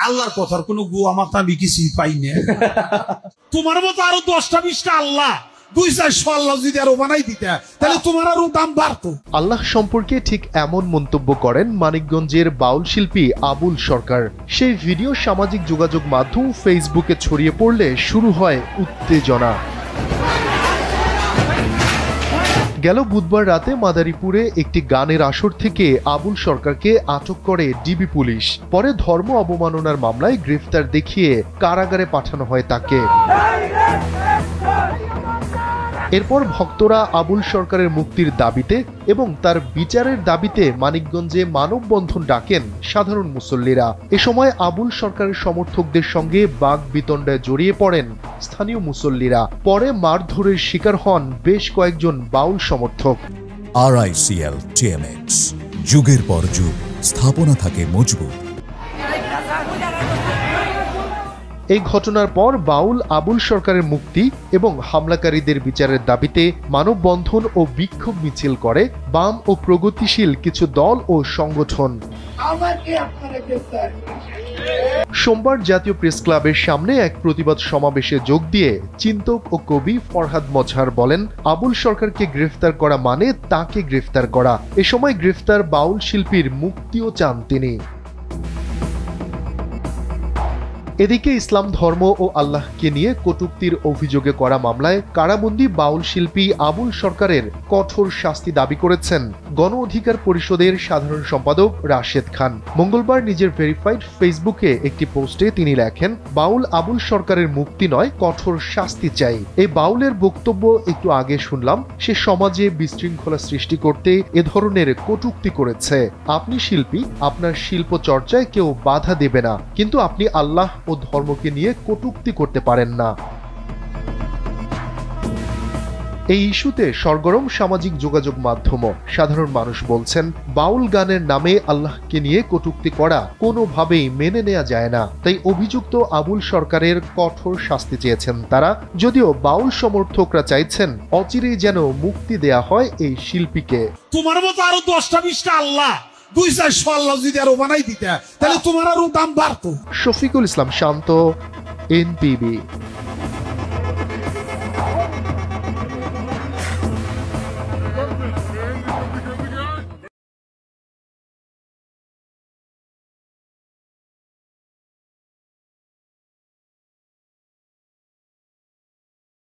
আল্লাহর কথার কোনো গুয়া মাথা আমি কিছু পাই না। তোমার মতো আরো 10টা-20টা আল্লাহ 2-400 আল্লাহ যদি আরো বানাই দিতে তাহলে তোমার আরো দাম বাড়তো। আল্লাহ সম্পর্কে ঠিক এমন মন্তব্য করেন মানিকগঞ্জের বাউল শিল্পী আবুল সরকার। সেই ভিডিও সামাজিক যোগাযোগ মাধ্যম ফেসবুকে ছড়িয়ে পড়লে শুরু হয় উত্তেজনা। গেল বুধবার রাতে মাদারীপুরে একটি গানের আসর থেকে আবুল সরকারকে আটক করে ডিবি পুলিশ। পরে ধর্ম অবমাননার মামলায় গ্রেফতার দেখিয়ে কারাগারে পাঠানো হয় তাকে। এরপর ভক্তরা আবুল সরকারের মুক্তির দাবিতে এবং তার বিচারের দাবিতে মানিকগঞ্জে মানববন্ধন ডাকেন সাধারণ মুসল্লিরা। এ সময় আবুল সরকারের সমর্থকদের সঙ্গে বাকবিতণ্ডায় জড়িয়ে পড়েন স্থানীয় মুসল্লিরা। পরে মারধরের শিকার হন বেশ কয়েকজন বাউল সমর্থক। RICL TMX, যুগের পর যুগ স্থাপনা থাকে মজবুত। এই ঘটনার পর বাউল আবুল সরকারের মুক্তি এবং হামলাকারীদের বিচারের দাবিতে মানববন্ধন ও বিক্ষোভ মিছিল করে বাম ও প্রগতিশীল কিছু দল ও সংগঠন। সোমবার জাতীয় প্রেস ক্লাবের সামনে এক প্রতিবাদ সমাবেশে যোগ দিয়ে চিন্তক ও কবি ফরহাদ মজহার বলেন, আবুল সরকারকে গ্রেফতার করা মানে তাকে গ্রেফতার করা। এ সময় গ্রেফতার বাউল শিল্পীর মুক্তিও চান তিনি। এদিকে ইসলাম ধর্ম ও আল্লাহকে নিয়ে কটূক্তির অভিযোগে করা মামলায় কারাবন্দী বাউল শিল্পী আবুল সরকারের কঠোর শাস্তি দাবি করেছেন গণ অধিকার পরিষদের সাধারণ সম্পাদক রাশেদ খান। মঙ্গলবার নিজের ভেরিফাইড ফেসবুকে একটি পোস্টে তিনি লেখেন, বাউল আবুল সরকারের মুক্তি নয়, কঠোর শাস্তি চাই। এই বাউলের বক্তব্য একটু আগে শুনলাম, সে সমাজে বিশৃঙ্খলা সৃষ্টি করতে এ ধরনের কটূক্তি করেছে। আপনি শিল্পী, আপনার শিল্প চর্চায় কেউ বাধা দেবে না, কিন্তু আপনি আল্লাহ ও ধর্মকে নিয়ে কটূক্তি করতে পারেন না। এই ইস্যুতে সরগরম সামাজিক যোগাযোগ মাধ্যম। সাধারণ মানুষ বলছেন, বাউল গানের নামে আল্লাহকে নিয়ে কটূক্তি করা কোনোভাবেই মেনে নেওয়া যায় না। তাই অভিযুক্ত আবুল সরকারের কঠোর শাস্তি চেয়েছেন তারা। যদিও বাউল সমর্থকরা চাইছেন অচিরেই যেন মুক্তি দেয়া হয় এই শিল্পীকে। তোমার মতো আরো 10টা-20টা আল্লাহ 2-400 আল্লাহ যদি আরো বানাই দিতে তাহলে তোমার আরো দাম বাড়তো। শফিকুল ইসলাম শান্ত, NPB।